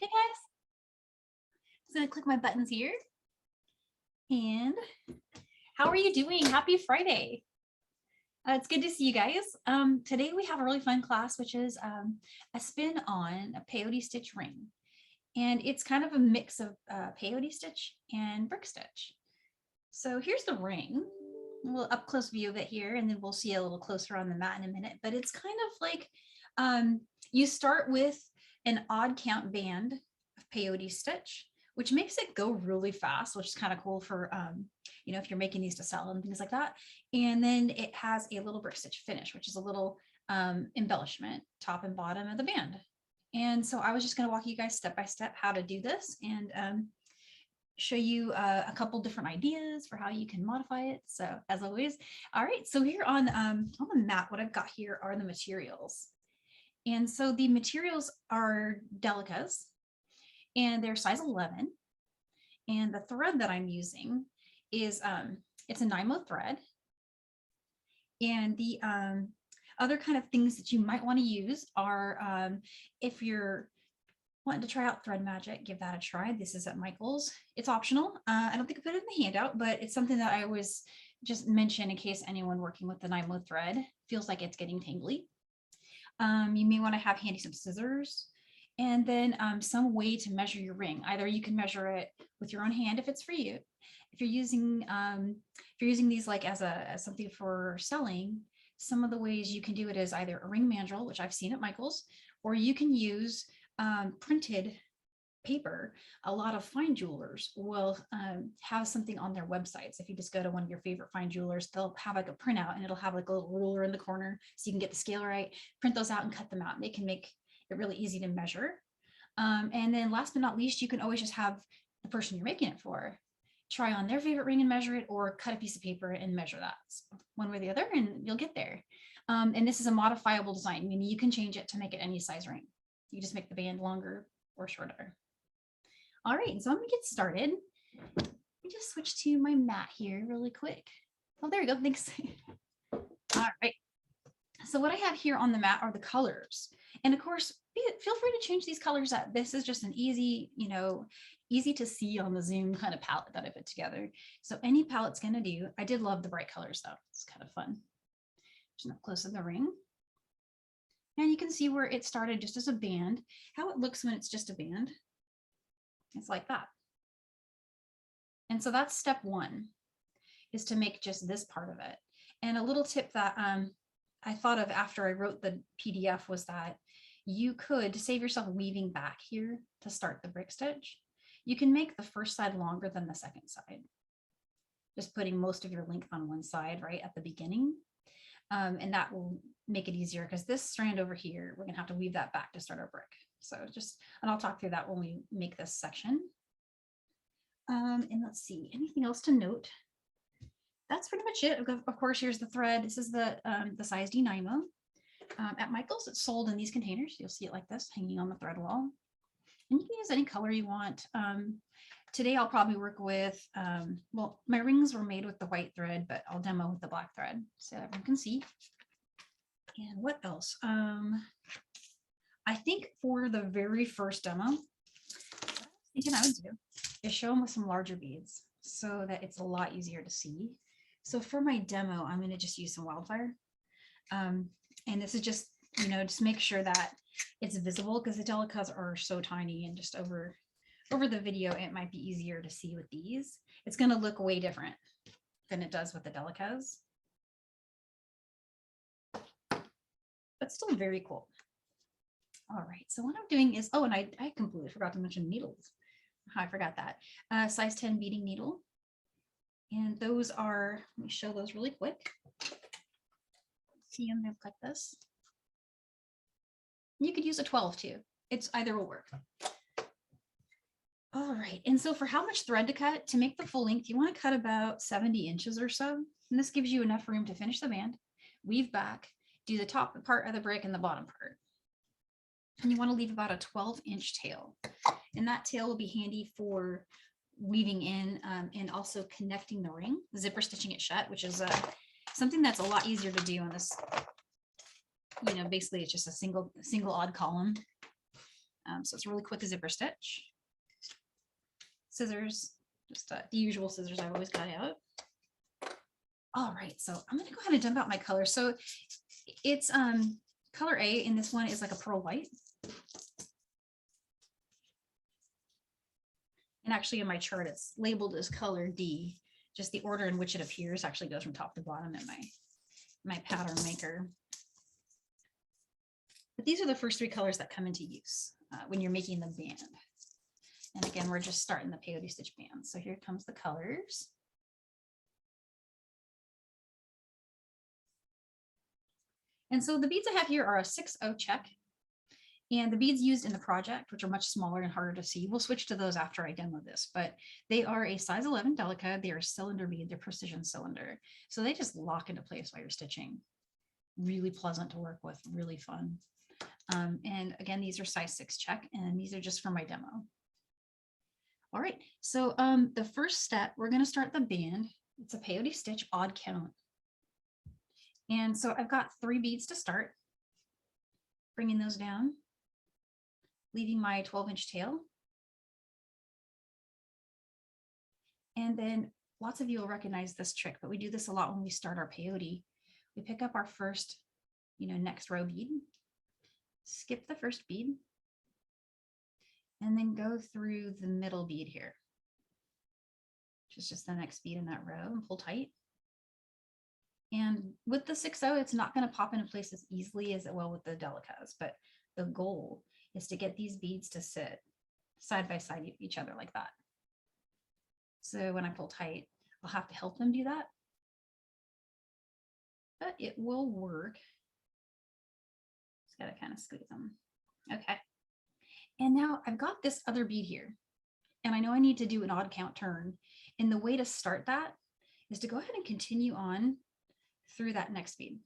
Hey guys, just gonna click my buttons here. And how are you doing? Happy Friday. It's good to see you guys. Today we have a really fun class, which is a spin on a peyote stitch ring. And it's kind of a mix of peyote stitch and brick stitch. So here's the ring, a little up close view of it here, and then we'll see a little closer on the mat in a minute. But it's kind of like you start with an odd count band of peyote stitch, which makes it go really fast, which is kind of cool for, you know, if you're making these to sell and things like that. And then it has a little brick stitch finish, which is a little embellishment, top and bottom of the band. And so I was just going to walk you guys step by step how to do this and show you a couple different ideas for how you can modify it. So as always, all right, so here on the mat, what I've got here are the materials. And so the materials are Delicas, and they're size 11. And the thread that I'm using is, it's a Nymo thread. And the other kind of things that you might want to use are, if you're wanting to try out thread magic, give that a try. This is at Michael's. It's optional. I don't think I put it in the handout, but it's something that I always just mention in case anyone working with the Nymo thread feels like it's getting tangly. You may want to have handy some scissors, and then some way to measure your ring. Either you can measure it with your own hand if it's for you. If you're using these like as something for selling, some of the ways you can do it is either a ring mandrel, which I've seen at Michael's, or you can use printed paper. A lot of fine jewelers will have something on their websites. If you just go to one of your favorite fine jewelers, they'll have like a printout and it'll have like a little ruler in the corner so you can get the scale right, print those out and cut them out. And they can make it really easy to measure. And then last but not least, you can always just have the person you're making it for try on their favorite ring and measure it, or cut a piece of paper and measure that. So one way or the other, and you'll get there. And this is a modifiable design, meaning you can change it to make it any size ring. You just make the band longer or shorter. All right, so I'm gonna get started. Let me just switch to my mat here really quick. Oh, there we go, thanks. All right, so what I have here on the mat are the colors. And of course, feel free to change these colors up. This is just an easy, you know, easy to see on the Zoom kind of palette that I put together. So any palette's gonna do. I did love the bright colors though, it's kind of fun. Just up close to the ring. And you can see where it started just as a band, how it looks when it's just a band. It's like that. And so that's step one, is to make just this part of it. And a little tip that I thought of after I wrote the PDF was that you could save yourself weaving back here to start the brick stitch. You can make the first side longer than the second side, just putting most of your length on one side right at the beginning. And that will make it easier because this strand over here, we're gonna have to weave that back to start our brick. So and I'll talk through that when we make this section. And let's see, anything else to note? That's pretty much it. Of course, here's the thread. This is the size D Nymo. At Michael's, it's sold in these containers. You'll see it like this, hanging on the thread wall. And you can use any color you want. Today, I'll probably work with, well, my rings were made with the white thread, but I'll demo with the black thread so everyone can see. And what else? I think for the very first demo, what I was thinking I would do is show them with some larger beads so that it's a lot easier to see. So for my demo, I'm going to just use some wildfire. And this is just, you know, just make sure that it's visible because the Delicas are so tiny, and just over the video, it might be easier to see with these. It's going to look way different than it does with the Delicas, but still very cool. All right, so what I'm doing is, oh, and I completely forgot to mention needles. I forgot that. Size 10 beading needle. And those are, let me show those really quick. See them, they look like this. You could use a 12 too. It's either will work. All right, and so for how much thread to cut, to make the full length, you want to cut about 70 inches or so. And this gives you enough room to finish the band, weave back, do the top part of the brick and the bottom part. And you want to leave about a 12-inch tail. And that tail will be handy for weaving in and also connecting the ring, zipper stitching it shut, which is something that's a lot easier to do on this. You know, basically it's just a single odd column. So it's a really quick zipper stitch. Scissors, just the usual scissors I've always got out. All right, so I'm gonna go ahead and dump out my color. So it's color A, and this one is like a pearl white. And actually in my chart, it's labeled as color D. Just the order in which it appears actually goes from top to bottom in my pattern maker. But these are the first 3 colors that come into use when you're making the band. And again, we're just starting the peyote stitch band. So here comes the colors. And so the beads I have here are a 6/0 check. And the beads used in the project, which are much smaller and harder to see, we'll switch to those after I demo this, but they are a size 11 Delica. They are cylinder bead, they're precision cylinder. So they just lock into place while you're stitching. Really pleasant to work with, really fun. And again, these are size 6 check, and these are just for my demo. All right, so the first step, we're gonna start the band. It's a peyote stitch odd count. And so I've got 3 beads to start. Bringing those down. Leaving my 12-inch tail. And then lots of you will recognize this trick, but we do this a lot when we start our peyote. We pick up our first, next row bead, skip the first bead, and then go through the middle bead here, which is just the next bead in that row, and pull tight. And with the 6/0, it's not going to pop into place as easily as it will with the Delicas, but the goal is to get these beads to sit side by side each other like that. So when I pull tight, I'll have to help them do that, but it will work. Just got to kind of squeeze them. Okay. And now I've got this other bead here, and I know I need to do an odd count turn. And the way to start that is to go ahead and continue on through that next bead.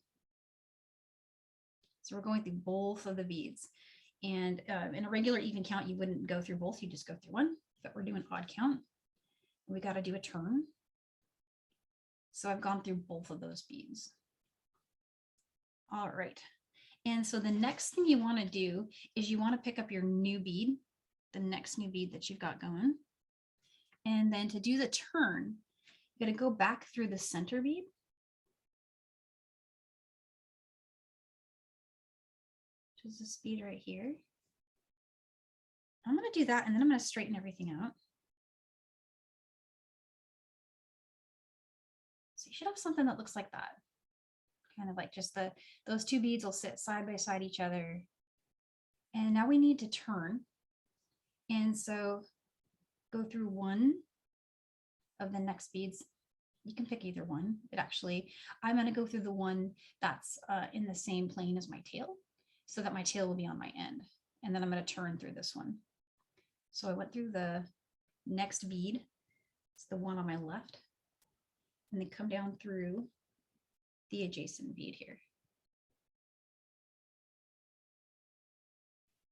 So we're going through both of the beads. And in a regular even count, you wouldn't go through both, you just go through one, but we're doing odd count. We got to do a turn. So I've gone through both of those beads. All right. And so the next thing you want to do is you want to pick up your new bead, the next new bead that you've got going. And then to do the turn, you're going to go back through the center bead. Which is this bead right here. I'm going to do that, and then I'm going to straighten everything out. So you should have something that looks like that. Kind of like just those 2 beads will sit side by side each other. And now we need to turn. And so go through one of the next beads. You can pick either one. I'm going to go through the one that's in the same plane as my tail, so that my tail will be on my end. And then I'm going to turn through this one. So I went through the next bead. It's the one on my left. And then come down through the adjacent bead here.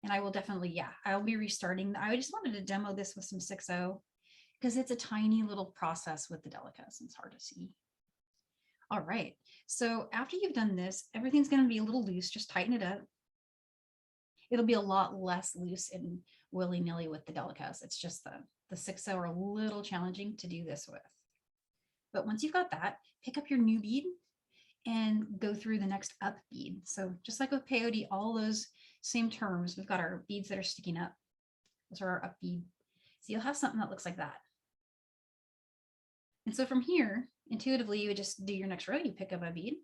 And I will definitely, I'll be restarting. I just wanted to demo this with some 6/0 because it's a tiny little process with the Delicas. It's hard to see. All right. So after you've done this, everything's going to be a little loose. Just tighten it up. It'll be a lot less loose and willy-nilly with the Delicas. It's just the 6/0 are a little challenging to do this with. But once you've got that, pick up your new bead and go through the next up bead. So just like with peyote, all those same terms, we've got our beads that are sticking up. Those are our up bead. So you'll have something that looks like that. And so from here, intuitively, you would just do your next row, you pick up a bead,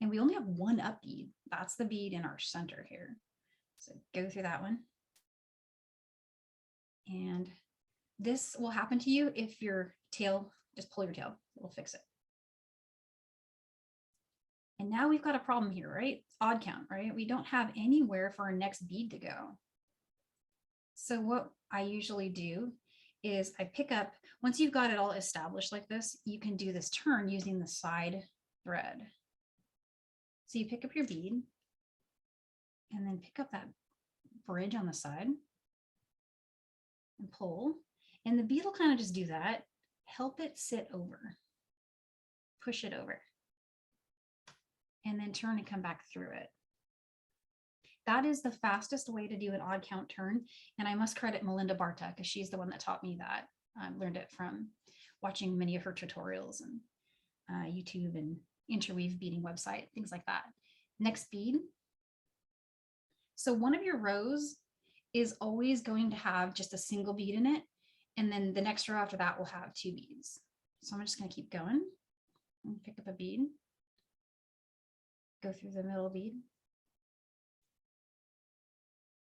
and we only have one up bead. That's the bead in our center here. So go through that one. And this will happen to you if your tail, just pull your tail, it'll fix it. And now we've got a problem here, right? Odd count, right? We don't have anywhere for our next bead to go. So what I usually do is I pick up, once you've got it all established like this, you can do this turn using the side thread. So you pick up your bead and then pick up that bridge on the side and pull, and the bead will kind of just do that. Help it sit over, push it over, and then turn and come back through it. that is the fastest way to do an odd count turn. And I must credit Melinda Barta because she's the one that taught me that. I learned it from watching many of her tutorials and YouTube and interweave beading website, things like that. Next bead. So one of your rows is always going to have just a single bead in it. And then the next row after that will have 2 beads. So I'm just going to keep going and pick up a bead, go through the middle bead,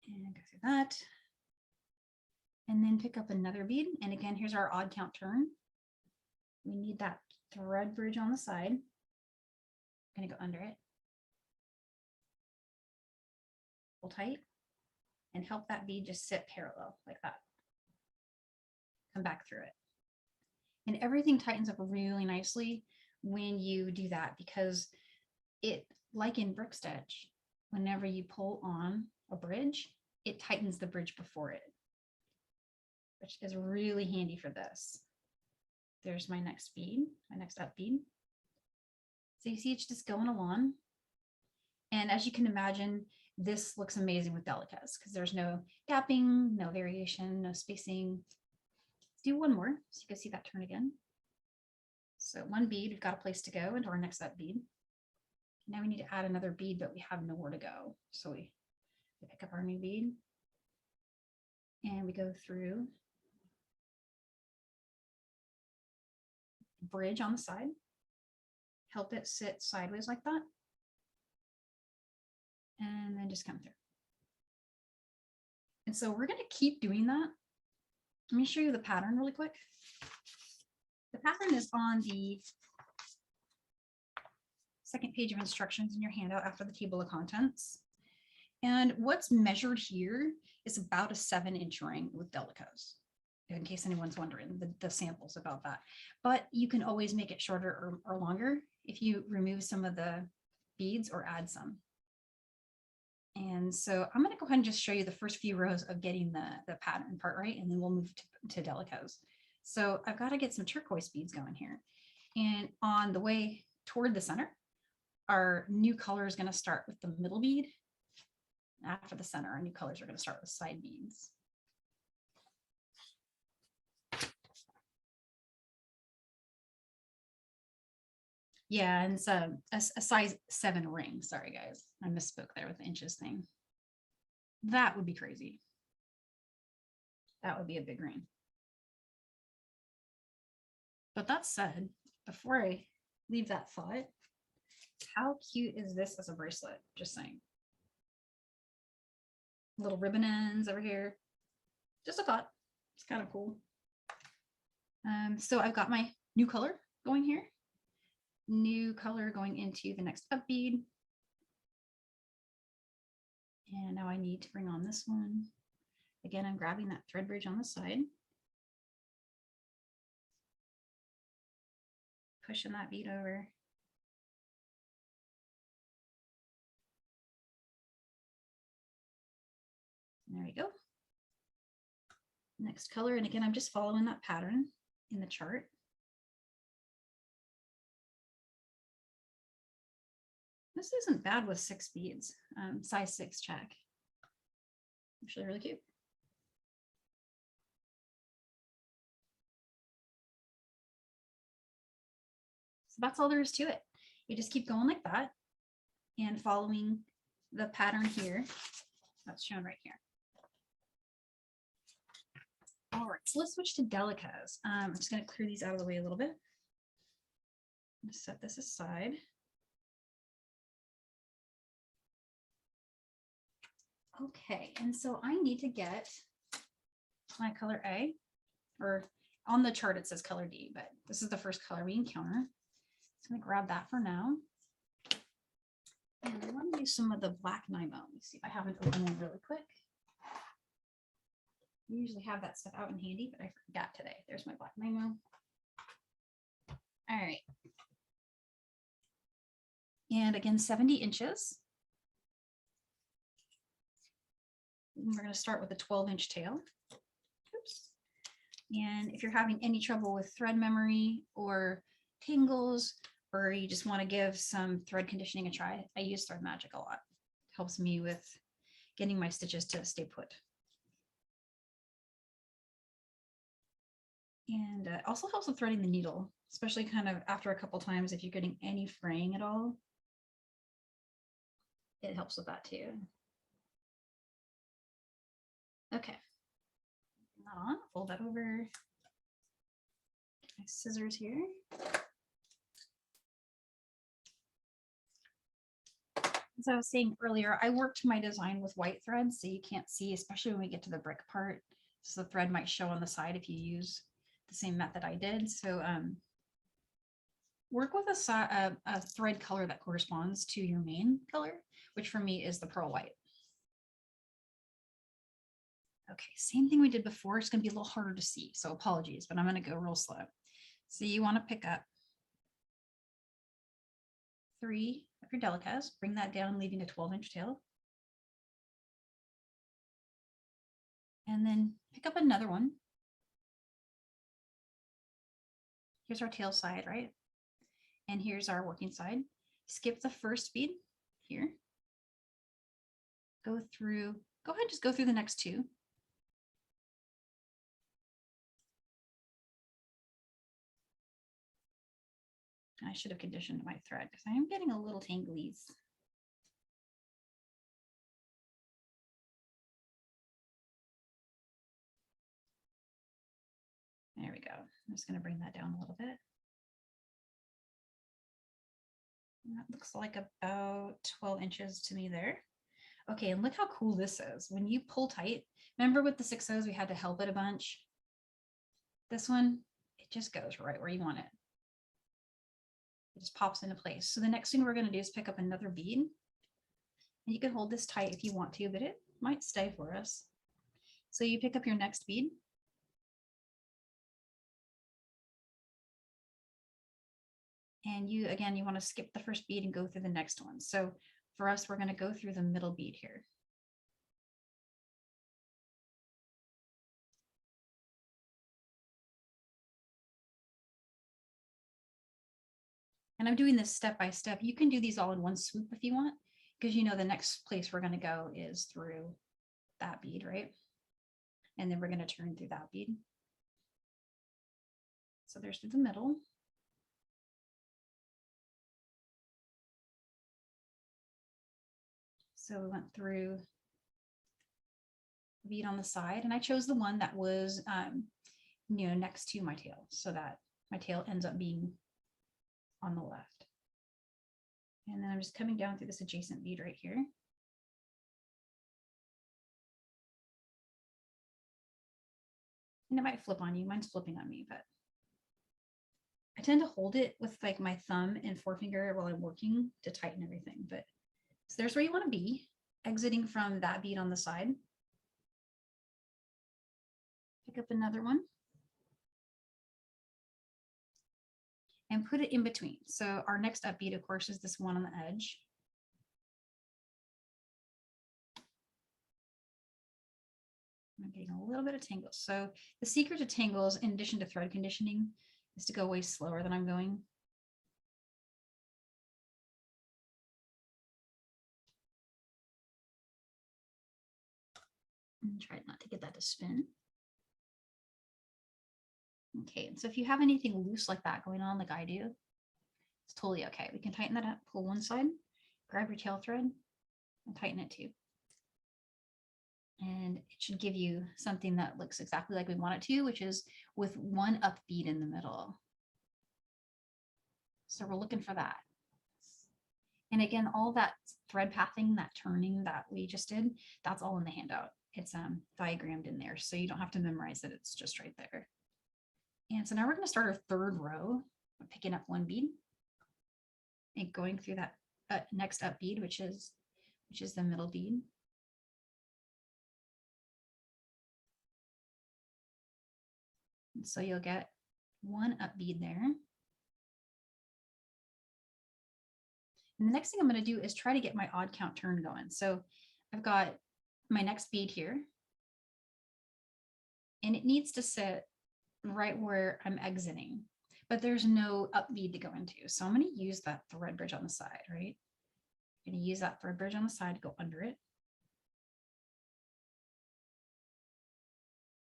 and go through that. And then pick up another bead. And again, here's our odd count turn. We need that thread bridge on the side. I'm going to go under it. Pull tight and help that bead just sit parallel like that. Come back through it. And everything tightens up really nicely when you do that, because it, like in brick stitch, whenever you pull on a bridge, it tightens the bridge before it, which is really handy for this. There's my next bead, my next up bead. So you see it's just going along. And as you can imagine, this looks amazing with Delicas because there's no gapping, no variation, no spacing. Let's do one more so you can see that turn again. So one bead, we've got a place to go into our next up bead. Now we need to add another bead, but we have nowhere to go. So we pick up our new bead and we go through the bridge on the side, help it sit sideways like that, and then just come through. And so we're going to keep doing that. Let me show you the pattern really quick. The pattern is on the second page of instructions in your handout after the table of contents. And what's measured here is about a 7-inch ring with Delicas, in case anyone's wondering the samples about that. But you can always make it shorter or longer if you remove some of the beads or add some. And so I'm going to go ahead and just show you the first few rows of getting the pattern part right, and then we'll move to Delicas. So I've got to get some turquoise beads going here. And on the way toward the center, our new color is going to start with the middle bead. After the center, our new colors are going to start with side beads. Yeah, and it's a size 7 ring. Sorry, guys. I misspoke there with the inches thing. That would be crazy. That would be a big ring. But that said, before I leave that thought, how cute is this as a bracelet? Just saying. Little ribbon ends over here. Just a thought. It's kind of cool. So I've got my new color going here. New color going into the next up bead. And now I need to bring on this one. Again, I'm grabbing that thread bridge on the side. Pushing that bead over. There we go. Next color, and again, I'm just following that pattern in the chart. This isn't bad with 6 beads, size 6 check. Actually really cute. So that's all there is to it. You just keep going like that and following the pattern here that's shown right here. All right, so let's switch to Delicas. I'm just going to clear these out of the way a little bit. I'm going to set this aside. Okay, and so I need to get my color A, or on the chart it says color D, but this is the first color we encounter. So I'm going to grab that for now. And I want to use some of the black Nymo. Let me see if I have an open one really quick. I usually have that stuff out in handy, but I forgot today. There's my black Nymo. All right. And again, 70 inches. We're going to start with a 12-inch tail. Oops. And if you're having any trouble with thread memory or tangles, or you just want to give some thread conditioning a try, I use Thread Magic a lot. It helps me with getting my stitches to stay put. And also helps with threading the needle, especially kind of after a couple times if you're getting any fraying at all. It helps with that too. Okay, bring that on, fold that over. Get my scissors here. As I was saying earlier, I worked my design with white thread, so you can't see, especially when we get to the brick part. So the thread might show on the side if you use the same method I did. So work with a thread color that corresponds to your main color, which for me is the pearl white. Okay, same thing we did before. It's going to be a little harder to see, so apologies, but I'm going to go real slow. So you want to pick up 3 of your Delicas, bring that down, leaving a 12-inch tail. And then pick up another one. Here's our tail side, right? And here's our working side. Skip the first bead here. Go ahead, just go through the next 2. I should have conditioned my thread because I am getting a little tanglies. There we go. I'm just going to bring that down a little bit. And that looks like about 12 inches to me there. Okay, and look how cool this is. When you pull tight, remember with the 6/0s, we had to help it a bunch. This one, it just goes right where you want it. It just pops into place. So the next thing we're going to do is pick up another bead. And you can hold this tight if you want to, but it might stay for us. So you pick up your next bead. And you want to skip the first bead and go through the next one. So for us, we're going to go through the middle bead here. And I'm doing this step by step. You can do these all in one swoop if you want, because you know the next place we're going to go is through that bead, right? And then we're going to turn through that bead. So there's through the middle. So we went through the bead on the side, and I chose the one that was next to my tail, so that my tail ends up being on the left. And then I'm just coming down through this adjacent bead right here. And it might flip on you. Mine's flipping on me, but I tend to hold it with like my thumb and forefinger while I'm working to tighten everything. But so there's where you want to be, exiting from that bead on the side. Pick up another one. And put it in between. So our next up bead, of course, is this one on the edge. I'm getting a little bit of tangles. So the secret to tangles, in addition to thread conditioning, is to go way slower than I'm going. And try not to get that to spin. Okay, and so if you have anything loose like that going on, like I do, it's totally okay. We can tighten that up, pull one side, grab your tail thread, and tighten it too. And it should give you something that looks exactly like we want it to, which is with one up bead in the middle. So we're looking for that. And again, all that thread pathing, that turning that we just did, that's all in the handout. It's diagrammed in there, so you don't have to memorize it. It's just right there. And so now we're going to start our third row, picking up one bead and going through that next up bead, which is the middle bead. And so you'll get one up bead there. And the next thing I'm going to do is try to get my odd count turn going. So I've got my next bead here, and it needs to sit right where I'm exiting, but there's no up bead to go into. So I'm going to use that thread bridge on the side, right? I'm going to use that thread bridge on the side to go under it.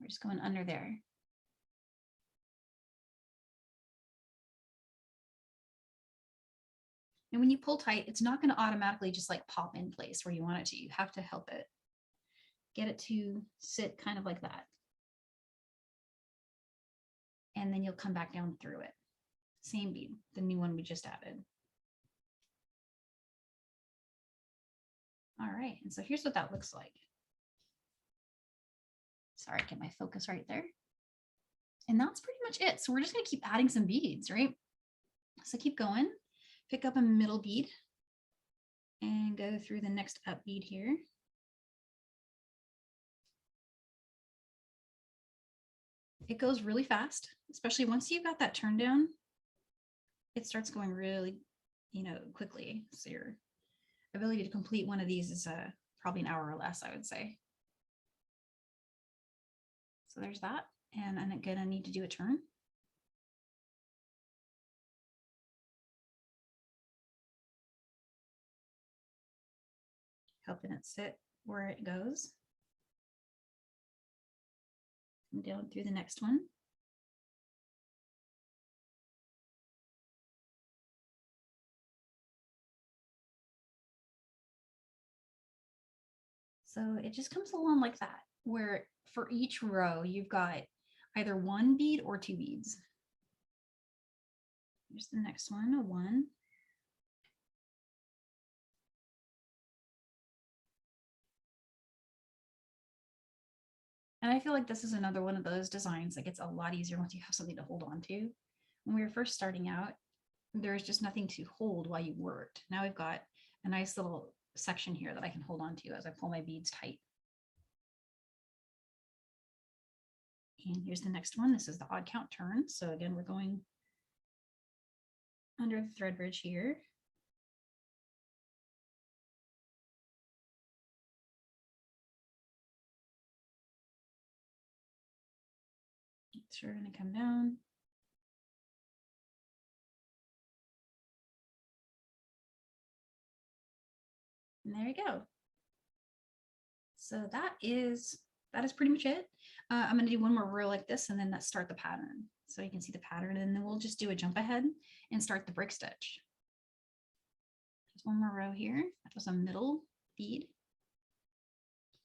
We're just going under there. And when you pull tight, it's not going to automatically just like pop in place where you want it to. You have to help it. Get it to sit kind of like that. And then you'll come back down through it. Same bead, the new one we just added. All right, and so here's what that looks like. Sorry, get my focus right there. And that's pretty much it. So we're just gonna keep adding some beads, right? So keep going, pick up a middle bead and go through the next up bead here. It goes really fast, especially once you've got that turn down, it starts going really, quickly. So your ability to complete one of these is probably an hour or less, I would say. So there's that. And I'm gonna need to do a turn. Helping it sit where it goes. Come down through the next one. So it just comes along like that, where for each row, you've got either one bead or two beads. Here's the next one, a 1. And I feel like this is another one of those designs that gets a lot easier once you have something to hold on to. When we were first starting out, there's just nothing to hold while you worked. Now we've got a nice little section here that I can hold on to as I pull my beads tight. And here's the next one. This is the odd count turn. So again, we're going under the thread bridge here. So we're going to come down. And there we go. So that is pretty much it. I'm going to do one more row like this and then let's start the pattern. So you can see the pattern and then we'll just do a jump ahead and start the brick stitch. Just one more row here. That was a middle bead.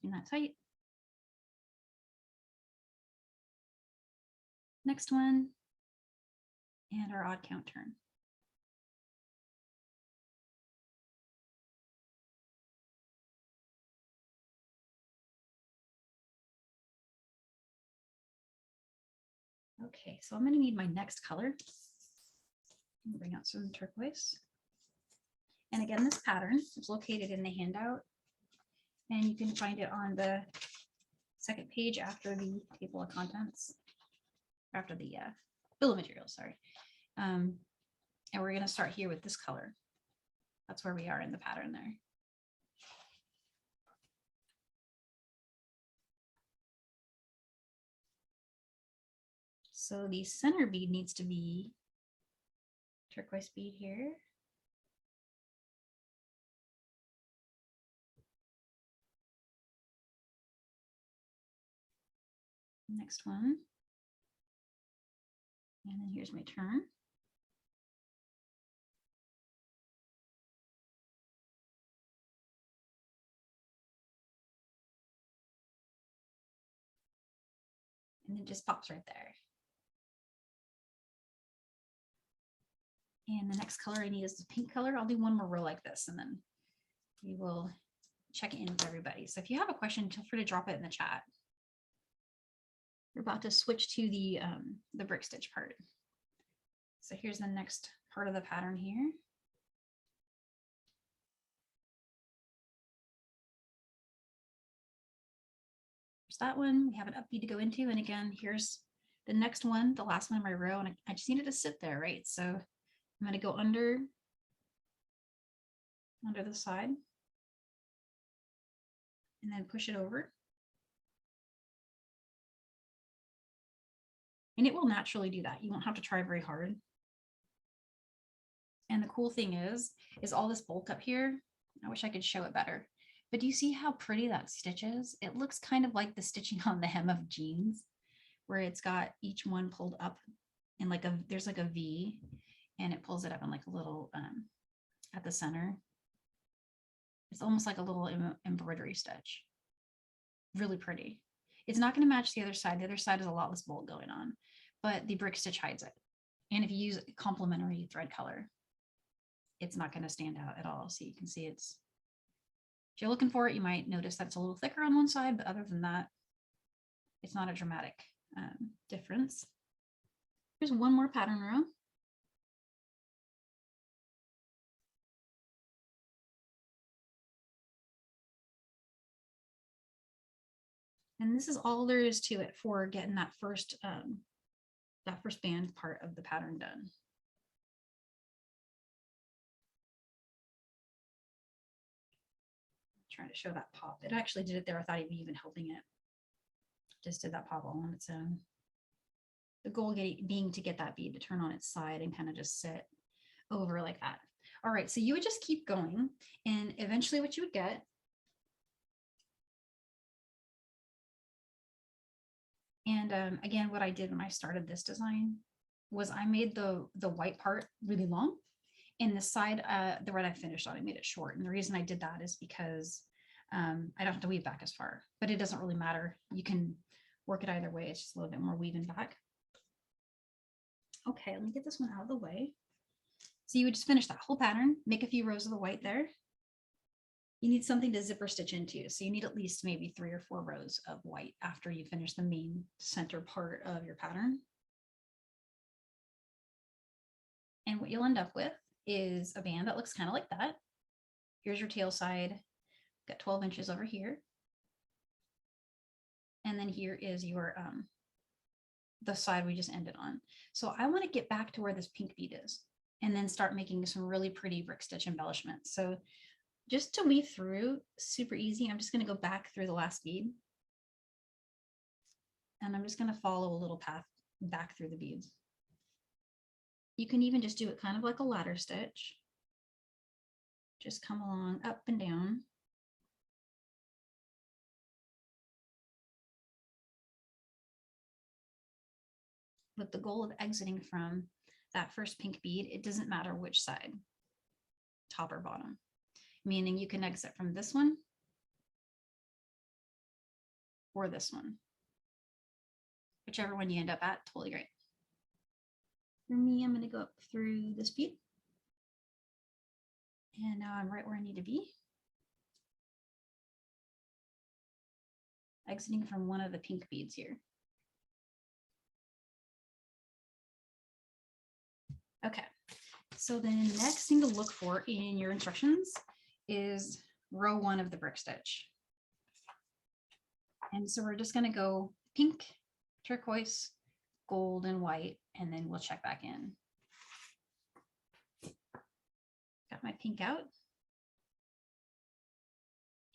Keeping that tight. Next one. And our odd count turn. Okay, so I'm going to need my next color. Bring out some turquoise. And again, this pattern is located in the handout, and you can find it on the second page after the table of contents, after the bill of materials, sorry. And we're going to start here with this color. That's where we are in the pattern there. So the center bead needs to be turquoise bead here. Next one. And then here's my turn. And it just pops right there. And the next color I need is the pink color. I'll do one more row like this and then we will check in with everybody. So if you have a question, feel free to drop it in the chat. We're about to switch to the brick stitch part. So here's the next part of the pattern here. There's that one. We have an up bead to go into. And again, here's the next one, the last one in my row. And I just needed to sit there, right? So I'm going to go under the side and then push it over. And it will naturally do that. You won't have to try very hard. And the cool thing is all this bulk up here. I wish I could show it better, but do you see how pretty that stitch is? It looks kind of like the stitching on the hem of jeans. where it's got each one pulled up in like there's like a V, and it pulls it up in like a little at the center. It's almost like a little embroidery stitch. Really pretty. It's not going to match the other side. The other side is a lot less bold going on, but the brick stitch hides it. And if you use complementary thread color, it's not going to stand out at all. So you can see if you're looking for it, you might notice that it's a little thicker on one side, but other than that, it's not a dramatic difference. Here's one more pattern row. And this is all there is to it for getting that first band part of the pattern done. Trying to show that pop. It actually did it there without even helping it. Just did that pop all on its own. The goal being to get that bead to turn on its side and kind of just sit over like that. All right, so you would just keep going, and eventually what you would get again, what I did when I started this design was I made the white part really long, and the side, the red I finished on, I made it short. And the reason I did that is because I don't have to weave back as far, but it doesn't really matter. You can work it either way. It's just a little bit more weaving back. Okay, let me get this one out of the way. So you would just finish that whole pattern, make a few rows of the white there. You need something to zipper stitch into. So you need at least maybe 3 or 4 rows of white after you finish the main center part of your pattern. And what you'll end up with is a band that looks kind of like that. Here's your tail side, got 12 inches over here. And then here is your the side we just ended on. So I want to get back to where this pink bead is and then start making some really pretty brick stitch embellishments. So just to weave through, super easy. I'm just going to go back through the last bead. And I'm just going to follow a little path back through the beads. You can even just do it kind of like a ladder stitch. Just come along up and down. With the goal of exiting from that first pink bead, it doesn't matter which side, top or bottom, meaning you can exit from this one or this one. Whichever one you end up at, totally great. For me, I'm going to go up through this bead. And now I'm right where I need to be. Exiting from one of the pink beads here. Okay, so the next thing to look for in your instructions is row 1 of the brick stitch. And so we're just going to go pink, turquoise, gold, and white, and then we'll check back in. Got my pink out.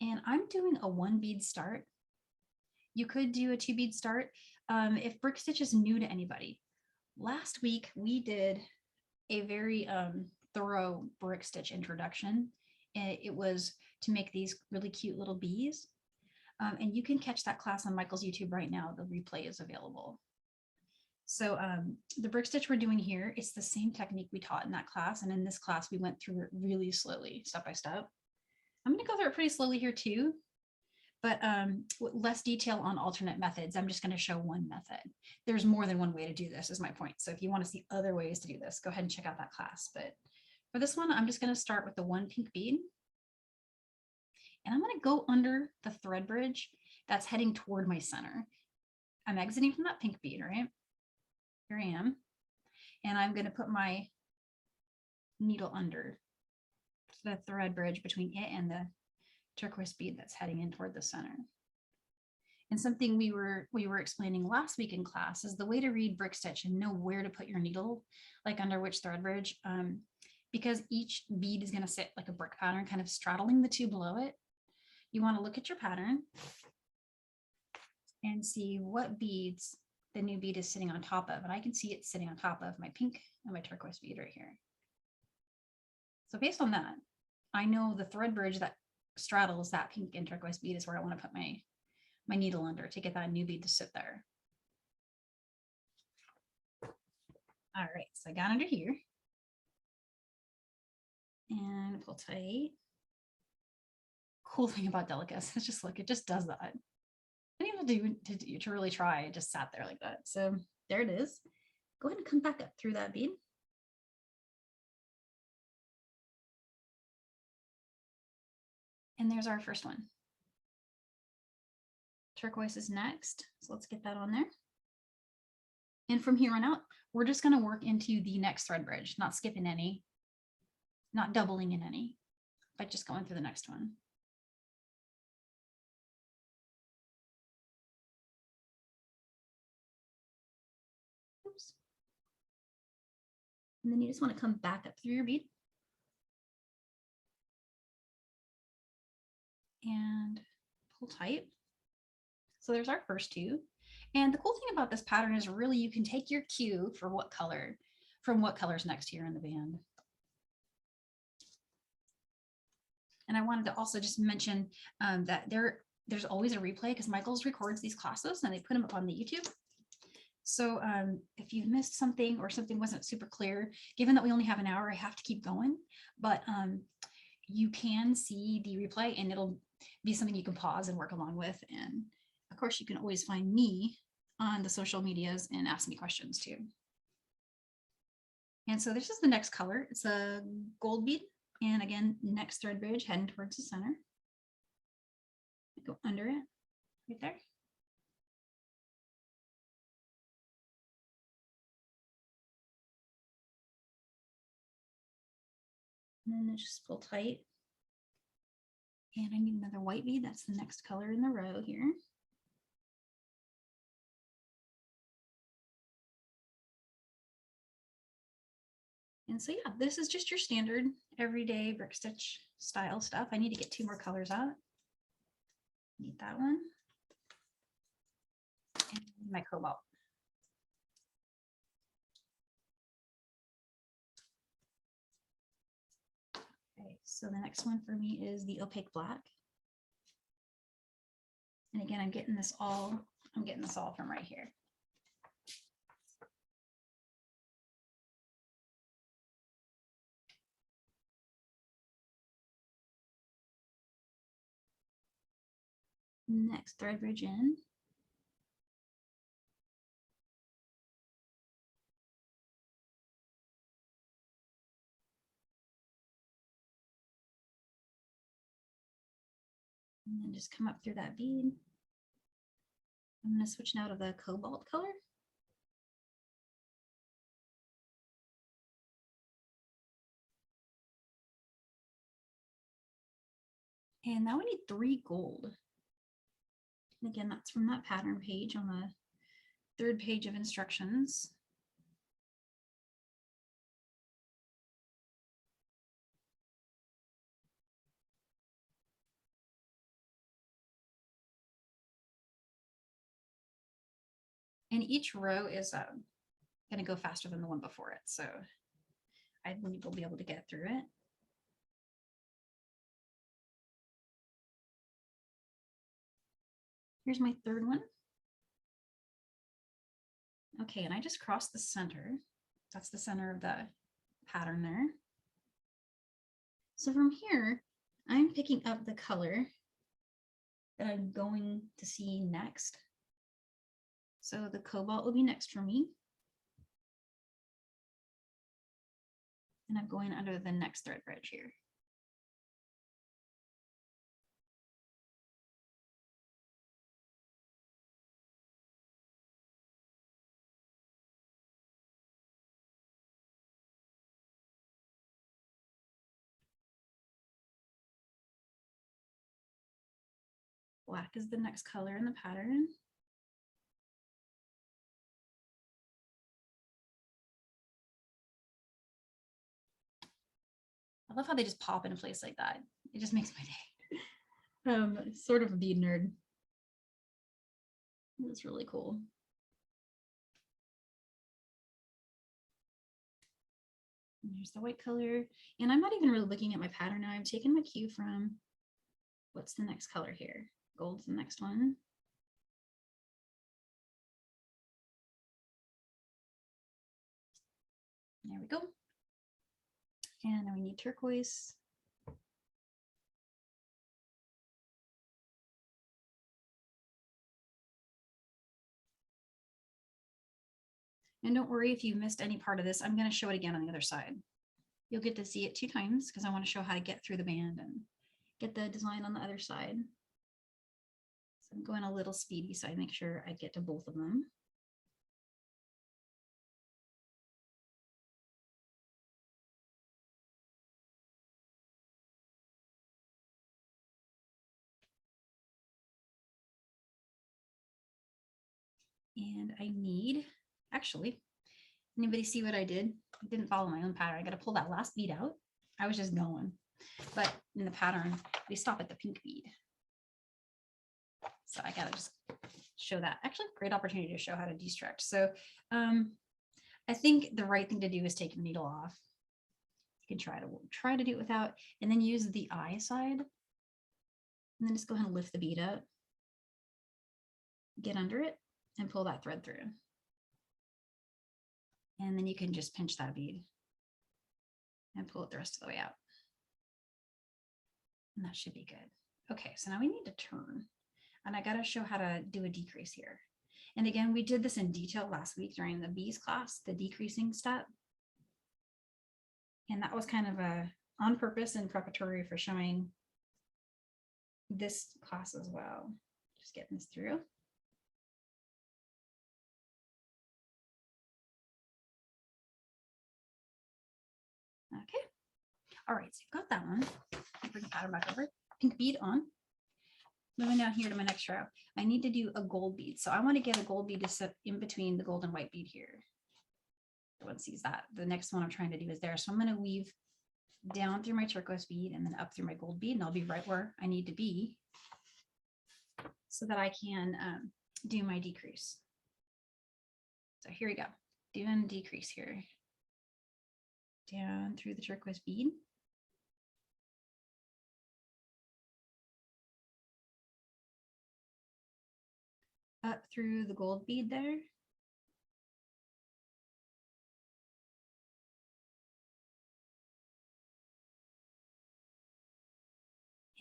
And I'm doing a 1 bead start. You could do a 2 bead start. If brick stitch is new to anybody, last week we did a very thorough brick stitch introduction. It was to make these really cute little bees. And you can catch that class on Michael's YouTube right now. The replay is available. So the brick stitch we're doing here, it's the same technique we taught in that class. And in this class, we went through it really slowly, step by step. I'm going to go through it pretty slowly here too, but with less detail on alternate methods. I'm just going to show one method. There's more than one way to do this is my point. So if you want to see other ways to do this, go ahead and check out that class. But for this one, I'm just going to start with the 1 pink bead. And I'm going to go under the thread bridge that's heading toward my center. I'm exiting from that pink bead, right? Here I am. And I'm going to put my needle under the thread bridge between it and the turquoise bead that's heading in toward the center. And something we were explaining last week in class is the way to read brick stitch and know where to put your needle, like under which thread bridge, because each bead is going to sit like a brick pattern, kind of straddling the 2 below it. You want to look at your pattern and see what beads the new bead is sitting on top of. And I can see it sitting on top of my pink and my turquoise bead right here. So based on that, I know the thread bridge that straddles that pink and turquoise bead is where I want to put my needle under to get that new bead to sit there. All right, so I got under here and pull tight. Cool thing about Delicas is just look, it just does that. I didn't even do to really try. It just sat there like that. So there it is. Go ahead and come back up through that bead. And there's our first one. Turquoise is next. So let's get that on there. And from here on out, we're just going to work into the next thread bridge, not skipping any, not doubling in any, but just going through the next one. Oops. And then you just want to come back up through your bead. And pull tight. So there's our first two. And the cool thing about this pattern is really you can take your cue for what color, from what color's next here in the band. And I wanted to also just mention that there's always a replay because Michaels records these classes and they put them up on the YouTube. So if you missed something or something wasn't super clear, given that we only have an hour, I have to keep going. But you can see the replay and it'll be something you can pause and work along with. And of course, you can always find me on the social medias and ask me questions too. And so this is the next color. It's a gold bead. And again, next thread bridge heading towards the center. Go under it, right there. And then just pull tight. And I need another white bead. That's the next color in the row here. And so yeah, this is just your standard everyday brick stitch style stuff. I need to get two more colors out. Need that one. And my Cobalt. Okay, so the next one for me is the Opaque Black. And again, I'm getting this all from right here. Next thread bridge in. And then just come up through that bead. I'm going to switch now to the Cobalt color. And now we need 3 gold. And again, that's from that pattern page on the 3rd page of instructions. And each row is going to go faster than the one before it. So I believe we'll be able to get through it. Here's my 3rd one. Okay, and I just crossed the center. That's the center of the pattern there. So from here, I'm picking up the color that I'm going to see next. So the Cobalt will be next for me. And I'm going under the next thread bridge here. Black is the next color in the pattern. I love how they just pop into place like that. It just makes my day. Sort of a bead nerd. It's really cool. And here's the white color. And I'm not even really looking at my pattern now. I'm taking my cue from what's the next color here. Gold's the next one. There we go. And then we need turquoise. And don't worry if you missed any part of this. I'm going to show it again on the other side. You'll get to see it 2 times because I want to show how to get through the band and get the design on the other side. So I'm going a little speedy so I make sure I get to both of them. And I need, actually, anybody see what I did? I didn't follow my own pattern. I got to pull that last bead out. I was just going, but in the pattern, we stop at the pink bead. So I got to just show that. Actually, great opportunity to show how to destrect. So I think the right thing to do is take the needle off. You can try to do it without, and then use the eye side. And then just go ahead and lift the bead up, get under it, and pull that thread through. And then you can just pinch that bead and pull it the rest of the way out. And that should be good. Okay, so now we need to turn. And I got to show how to do a decrease here. And again, we did this in detail last week during the bees class, the decreasing step. And that was kind of on purpose and preparatory for showing this class as well. Just getting this through. Okay. All right, so you've got that one. I'll bring the pattern back over. Pink bead on. Moving down here to my next row, I need to do a gold bead. So I want to get a gold bead to sit in between the gold and white bead here. Everyone sees that. The next one I'm trying to do is there. So I'm going to weave down through my turquoise bead and then up through my gold bead, and I'll be right where I need to be so that I can do my decrease. So here we go. Doing decrease here. Down through the turquoise bead. Up through the gold bead there.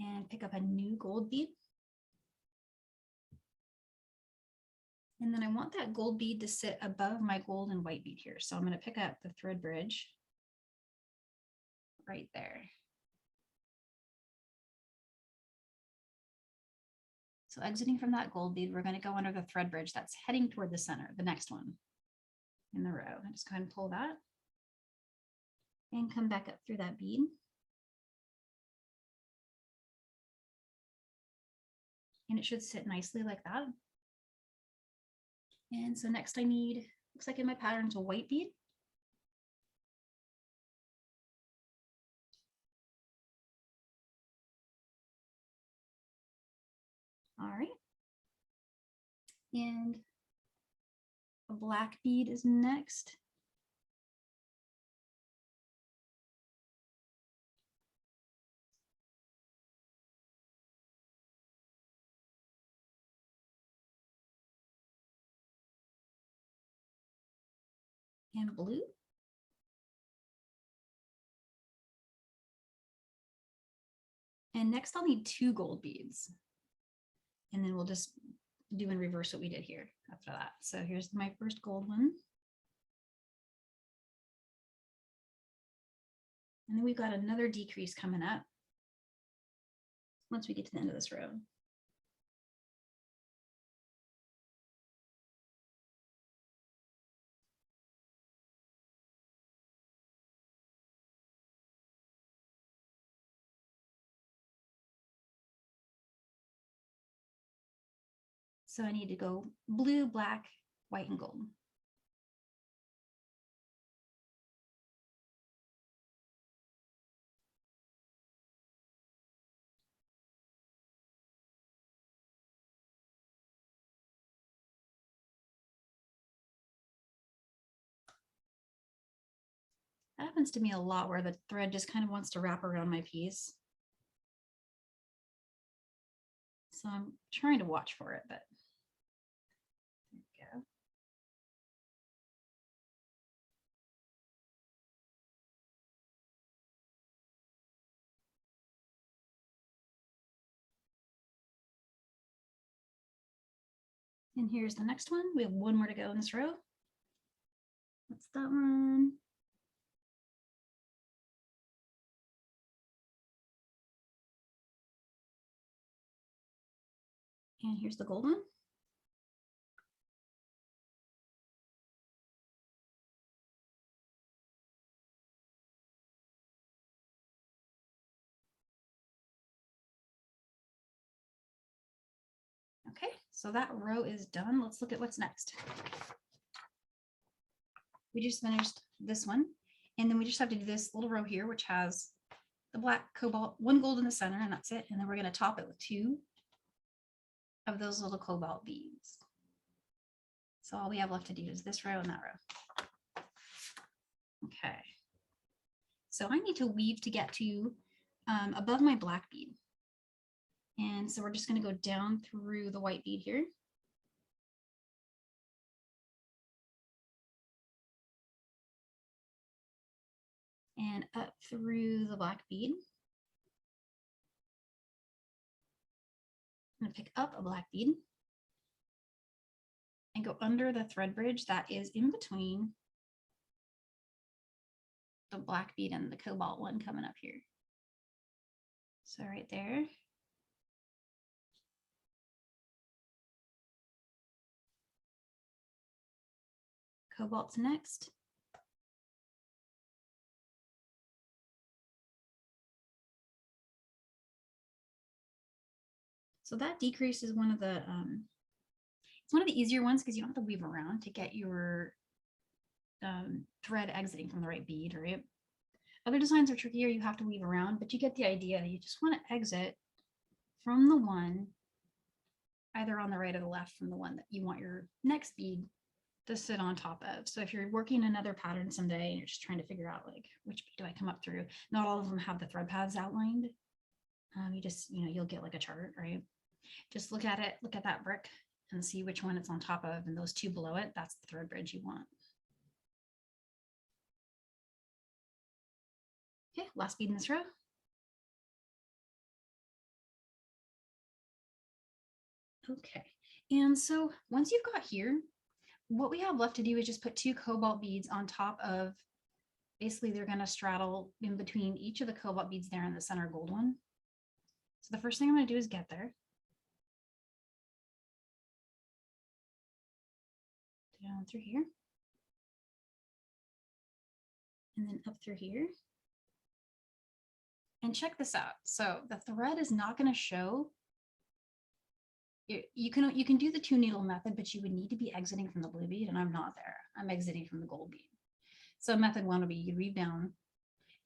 And pick up a new gold bead. And then I want that gold bead to sit above my gold and white bead here. So I'm going to pick up the thread bridge right there. So exiting from that gold bead, we're going to go under the thread bridge that's heading toward the center, the next one in the row. I just go ahead and pull that and come back up through that bead. And it should sit nicely like that. And so next I need, looks like in my pattern, it's a white bead. All right. And a black bead is next. And blue. And next I'll need 2 gold beads. And then we'll just do in reverse what we did here after that. So here's my first gold one. And then we've got another decrease coming up once we get to the end of this row. So I need to go blue, black, white, and gold. That happens to me a lot where the thread just kind of wants to wrap around my piece. So I'm trying to watch for it, but there we go. And here's the next one. We have one more to go in this row. That's that one. And here's the gold one. Okay, so that row is done. Let's look at what's next. We just finished this one, and then we just have to do this little row here, which has the black cobalt, one gold in the center, and that's it. And then we're going to top it with 2 of those little cobalt beads. So all we have left to do is this row and that row. Okay. So I need to weave to get to above my black bead. And so we're just going to go down through the white bead here. And up through the black bead. I'm going to pick up a black bead and go under the thread bridge that is in between the black bead and the cobalt one coming up here. So right there. Cobalt's next. So that decrease is one of the it's one of the easier ones because you don't have to weave around to get your thread exiting from the right bead, right? Other designs are trickier, you have to weave around, but you get the idea. You just want to exit from the one either on the right or the left from the one that you want your next bead to sit on top of. So if you're working another pattern someday and you're just trying to figure out like which bead do I come up through, not all of them have the thread paths outlined. You just, you'll get like a chart, right? Just look at it, look at that brick and see which one it's on top of, and those 2 below it, that's the thread bridge you want. Okay, last bead in this row. Okay, and so once you've got here, what we have left to do is just put 2 cobalt beads on top of, basically they're going to straddle in between each of the cobalt beads there in the center gold one. So the first thing I'm going to do is get there. Down through here. And then up through here. And check this out. So the thread is not going to show. You can do the 2 needle method, but you would need to be exiting from the blue bead, and I'm not there. I'm exiting from the gold bead. So method 1 would be you weave down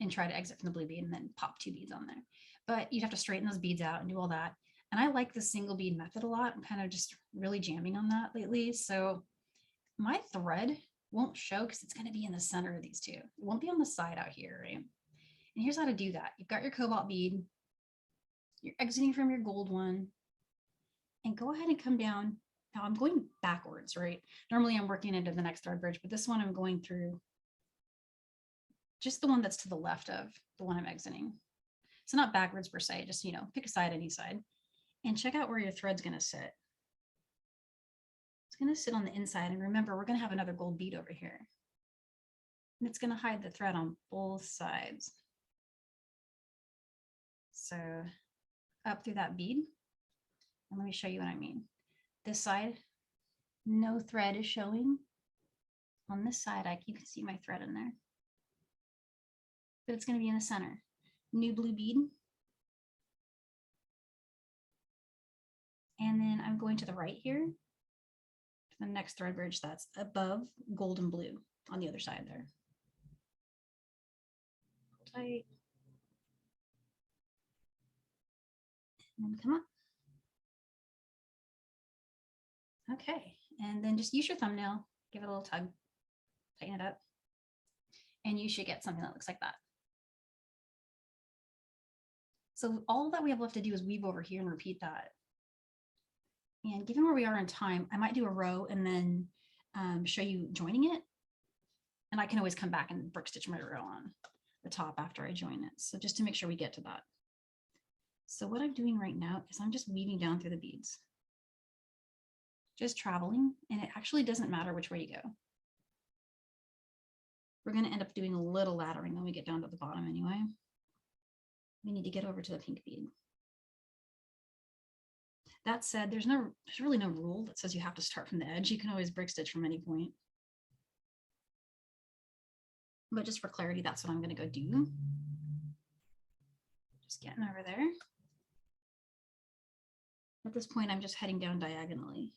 and try to exit from the blue bead and then pop 2 beads on there. But you'd have to straighten those beads out and do all that. And I like the single bead method a lot. I'm kind of just really jamming on that lately. So my thread won't show because it's going to be in the center of these 2. It won't be on the side out here, right? And here's how to do that. You've got your cobalt bead. You're exiting from your gold one. And go ahead and come down. Now I'm going backwards, right? Normally I'm working into the next thread bridge, but this one I'm going through just the one that's to the left of the one I'm exiting. So not backwards per se, just, pick a side, any side, and check out where your thread's going to sit. It's going to sit on the inside. And remember, we're going to have another gold bead over here. And it's going to hide the thread on both sides. So up through that bead. And let me show you what I mean. This side, no thread is showing. On this side, you can see my thread in there. But it's going to be in the center. New blue bead. And then I'm going to the right here. To the next thread bridge that's above gold and blue on the other side there. Tight. And then come up. Okay, and then just use your thumbnail, give it a little tug, tighten it up, and you should get something that looks like that. So all that we have left to do is weave over here and repeat that. And given where we are in time, I might do a row and then show you joining it. And I can always come back and brick stitch my row on the top after I join it. So just to make sure we get to that. So what I'm doing right now is I'm just weaving down through the beads. just traveling, and it actually doesn't matter which way you go. We're going to end up doing a little laddering when we get down to the bottom anyway. We need to get over to the pink bead. That said, there's really no rule that says you have to start from the edge. You can always brick stitch from any point. But just for clarity, that's what I'm going to go do. Just getting over there. At this point, I'm just heading down diagonally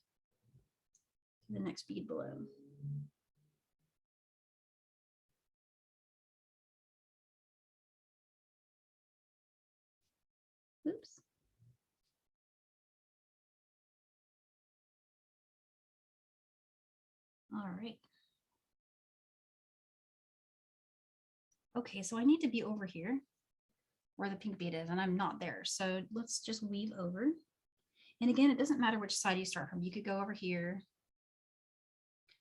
to the next bead below. Oops. All right. Okay, so I need to be over here where the pink bead is, and I'm not there. So let's just weave over. And again, it doesn't matter which side you start from. You could go over here,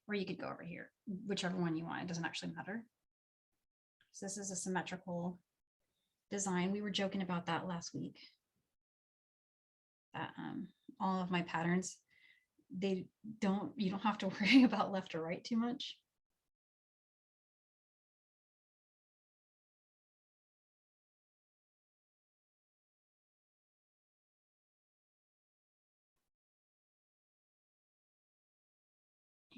or you could go over here, whichever one you want. It doesn't actually matter. So this is a symmetrical design. We were joking about that last week. That all of my patterns, you don't have to worry about left or right too much.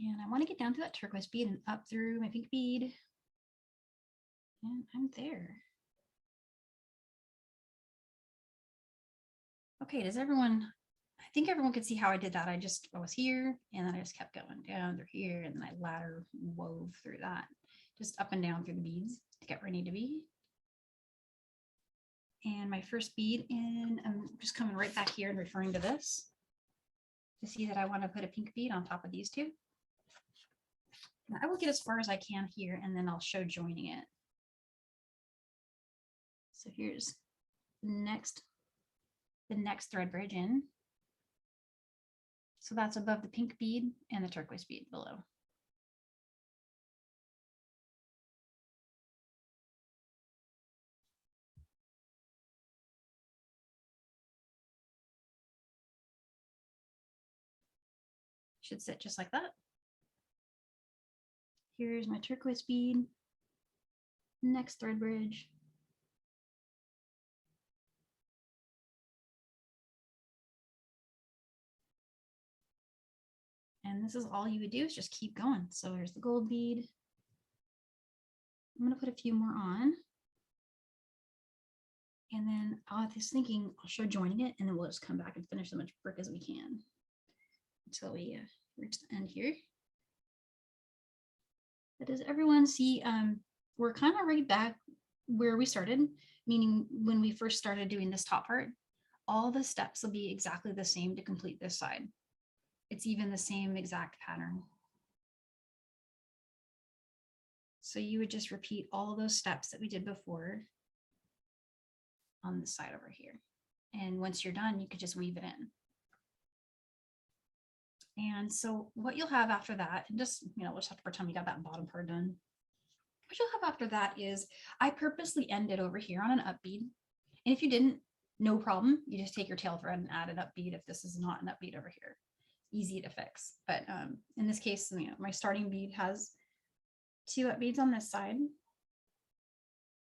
And I want to get down to that turquoise bead and up through my pink bead. And I'm there. Okay, I think everyone could see how I did that. I was here, and then I just kept going down through here, and then I ladder wove through that, just up and down through the beads to get where I need to be. And my first bead in, I'm just coming right back here and referring to this to see that I want to put a pink bead on top of these two. And I will get as far as I can here, and then I'll show joining it. So here's the next thread bridge in. So that's above the pink bead and the turquoise bead below. Should sit just like that. Here's my turquoise bead, next thread bridge. And this is all you would do is just keep going. So here's the gold bead. I'm going to put a few more on. And then I was thinking I'll show joining it, and then we'll just come back and finish as much brick as we can until we reach the end here. But does everyone see, we're kind of right back where we started, meaning when we first started doing this top part, all the steps will be exactly the same to complete this side. It's even the same exact pattern. So you would just repeat all those steps that we did before on this side over here. And once you're done, you could just weave it in. And so what you'll have after that, and just, we'll just have to pretend we got that bottom part done. What you'll have after that is I purposely ended over here on an up bead. And if you didn't, no problem. You just take your tail thread and add an up bead if this is not an up bead over here. Easy to fix. But in this case, my starting bead has 2 up beads on this side.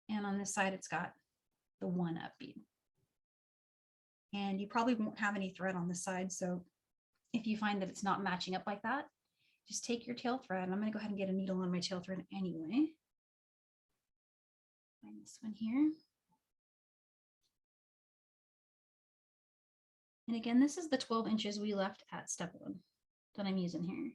And on this side, it's got the 1 up bead. And you probably won't have any thread on this side. So if you find that it's not matching up like that, just take your tail thread. And I'm going to go ahead and get a needle on my tail thread anyway. Find this one here. And again, this is the 12 inches we left at step 1 that I'm using here.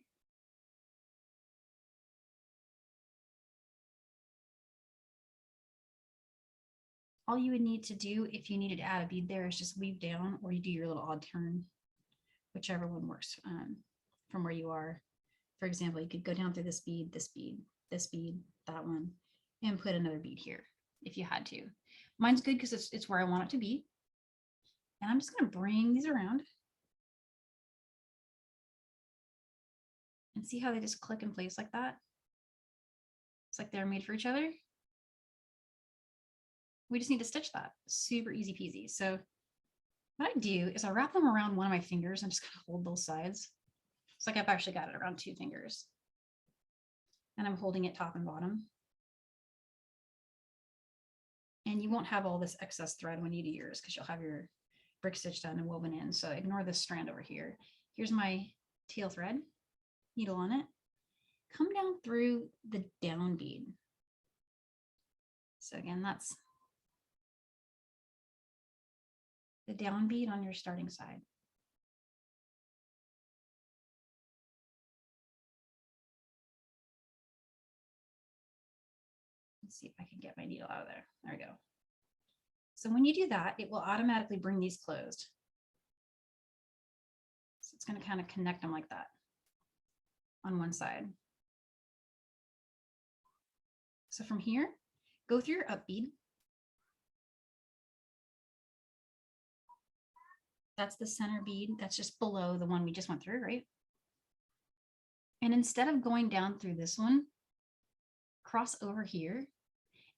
All you would need to do if you needed to add a bead there is just weave down, or you do your little odd turn, whichever one works from where you are. For example, you could go down through this bead, this bead, this bead, that one, and put another bead here if you had to. Mine's good because it's where I want it to be. And I'm just going to bring these around and see how they just click in place like that. It's like they're made for each other. We just need to stitch that. Super easy peasy. So what I do is I wrap them around one of my fingers and just kind of hold both sides. It's like I've actually got it around 2 fingers. And I'm holding it top and bottom. And you won't have all this excess thread when you do yours because you'll have your brick stitch done and woven in. So ignore this strand over here. Here's my tail thread, needle on it. Come down through the down bead. So again, that's the down bead on your starting side. Let's see if I can get my needle out of there. There we go. So when you do that, it will automatically bring these closed. So it's going to kind of connect them like that on one side. So from here, go through your up bead. That's the center bead. That's just below the one we just went through, right? And instead of going down through this one, cross over here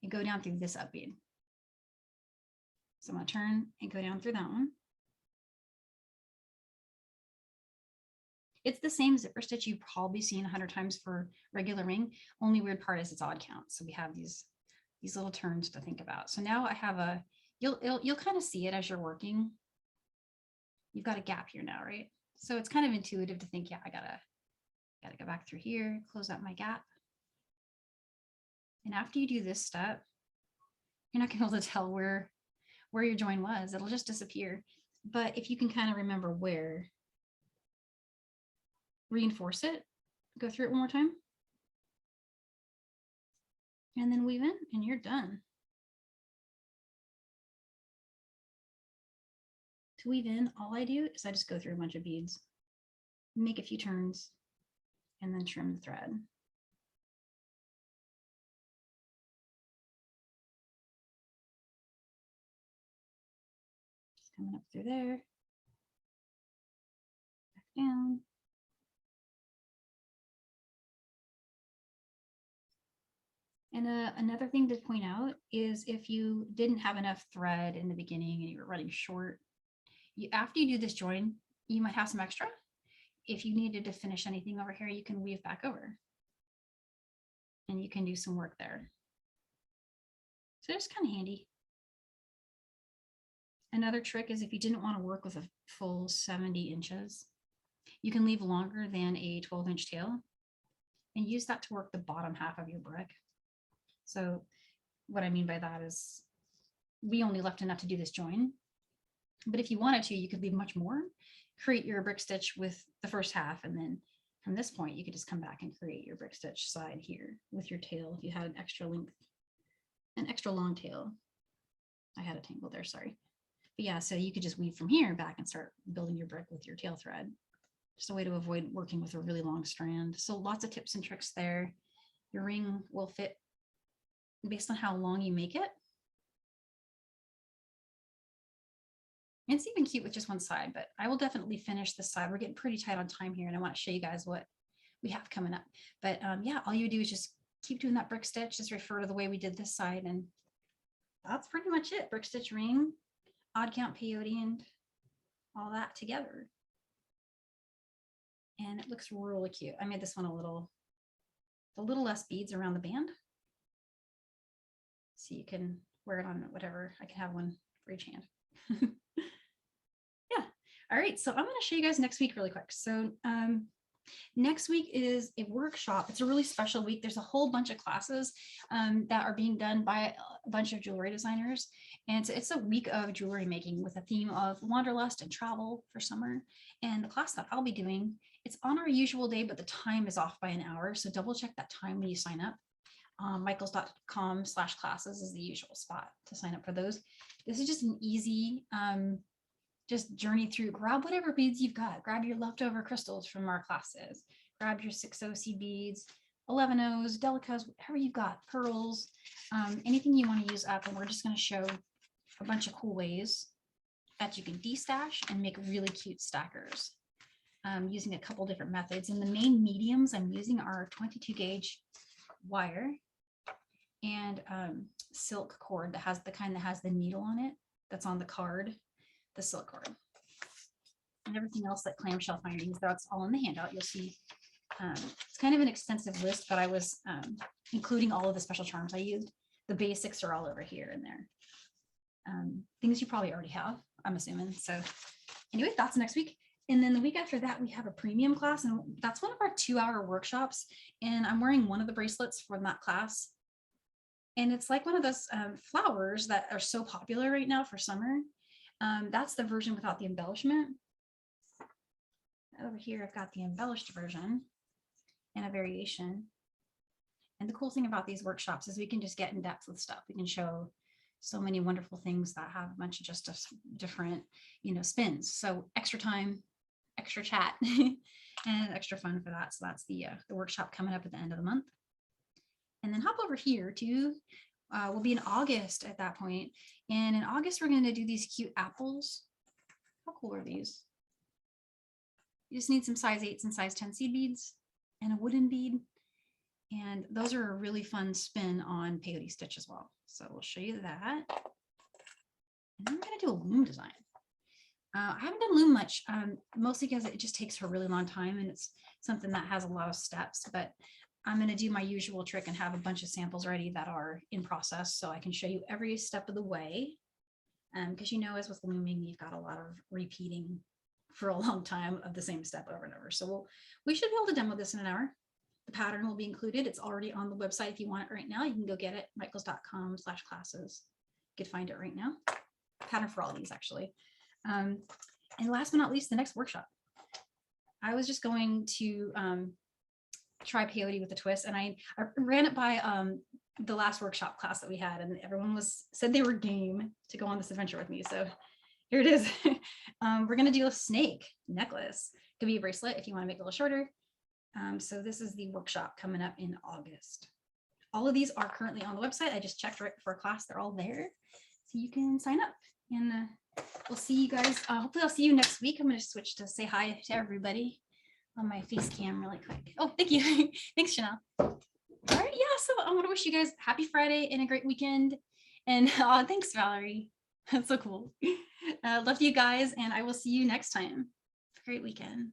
and go down through this up bead. So I'm going to turn and go down through that one. It's the same zipper stitch you've probably seen 100 times for regular ring. Only weird part is it's odd count. So we have these little turns to think about. So now I have a, you'll kind of see it as you're working. You've got a gap here now, right? So it's kind of intuitive to think, yeah, I gotta go back through here, close out my gap. And after you do this step, you're not gonna be able to tell where your join was. It'll just disappear. But if you can kind of remember where, reinforce it, go through it one more time. And then weave in and you're done. To weave in, all I do is I just go through a bunch of beads, make a few turns, and then trim the thread. Just coming up through there, back down. And another thing to point out is if you didn't have enough thread in the beginning and you were running short, after you do this join, you might have some extra. If you needed to finish anything over here, you can weave back over and you can do some work there. So it's kind of handy. Another trick is if you didn't want to work with a full 70 inches, you can leave longer than a 12-inch tail and use that to work the bottom half of your brick. So what I mean by that is we only left enough to do this join, but if you wanted to, you could leave much more, create your brick stitch with the first half. And then from this point, you could just come back and create your brick stitch side here with your tail. If you had an extra length, an extra long tail. I had a tangle there, sorry. But yeah, so you could just weave from here back and start building your brick with your tail thread. Just a way to avoid working with a really long strand. So lots of tips and tricks there. Your ring will fit based on how long you make it. And it's even cute with just one side, but I will definitely finish this side. We're getting pretty tight on time here and I want to show you guys what we have coming up. But yeah, all you do is just keep doing that brick stitch, just refer to the way we did this side. And that's pretty much it. Brick stitch ring, odd count peyote, and all that together. And it looks really cute. I made this one a little less beads around the band. So you can wear it on whatever. I can have one for each hand. Yeah. All right. So I'm going to show you guys next week really quick. So next week is a workshop. It's a really special week. There's a whole bunch of classes that are being done by a bunch of jewelry designers. And it's a week of jewelry making with a theme of wanderlust and travel for summer. And the class that I'll be doing, it's on our usual day, but the time is off by an hour. So double check that time when you sign up. michaels.com/classes is the usual spot to sign up for those. This is just an easy just journey through. Grab whatever beads you've got. Grab your leftover crystals from our classes. Grab your 6OC beads, 11Os, Delicas, whatever you've got, pearls, anything you want to use up. And we're just going to show a bunch of cool ways that you can destash and make really cute stackers using a couple different methods. And the main mediums I'm using are 22 gauge wire and silk cord that has the kind that has the needle on it that's on the card, the silk cord. and everything else like clamshell findings. That's all in the handout. You'll see it's kind of an extensive list, but I was including all of the special charms I used. The basics are all over here and there. Things you probably already have, I'm assuming. So anyway, that's next week. And then the week after that, we have a premium class, and that's one of our 2-hour workshops. And I'm wearing one of the bracelets for that class. And it's like one of those flowers that are so popular right now for summer. That's the version without the embellishment. Over here, I've got the embellished version and a variation. And the cool thing about these workshops is we can just get in depth with stuff. We can show so many wonderful things that have a bunch of just different, spins. So extra time, extra chat, and extra fun for that. So that's the workshop coming up at the end of the month. And then hop over here to, we'll be in August at that point. And in August, we're going to do these cute apples. How cool are these? You just need some size 8s and size 10 seed beads and a wooden bead. And those are a really fun spin on peyote stitch as well. So we'll show you that. And then we're going to do a loom design. I haven't done loom much, mostly because it just takes a really long time and it's something that has a lot of steps, but I'm going to do my usual trick and have a bunch of samples ready that are in process so I can show you every step of the way. Because as with looming, you've got a lot of repeating for a long time of the same step over and over. So we should be able to demo this in an hour. The pattern will be included. It's already on the website. If you want it right now, you can go get it, michaels.com/classes. You can find it right now. Pattern for all of these, actually. And last but not least, the next workshop. I was just going to try peyote with a twist, and I ran it by the last workshop class that we had, and everyone said they were game to go on this adventure with me. So here it is. We're going to do a snake necklace. It could be a bracelet if you want to make it a little shorter. So this is the workshop coming up in August. All of these are currently on the website. I just checked right before class. They're all there. So you can sign up, and we'll see you guys. Hopefully I'll see you next week. I'm going to switch to say hi to everybody on my face cam really quick. Oh, thank you. Thanks, Chanel. All right. Yeah. So I want to wish you guys happy Friday and a great weekend. And thanks, Valerie. That's so cool. Love you guys. And I will see you next time. Have a great weekend.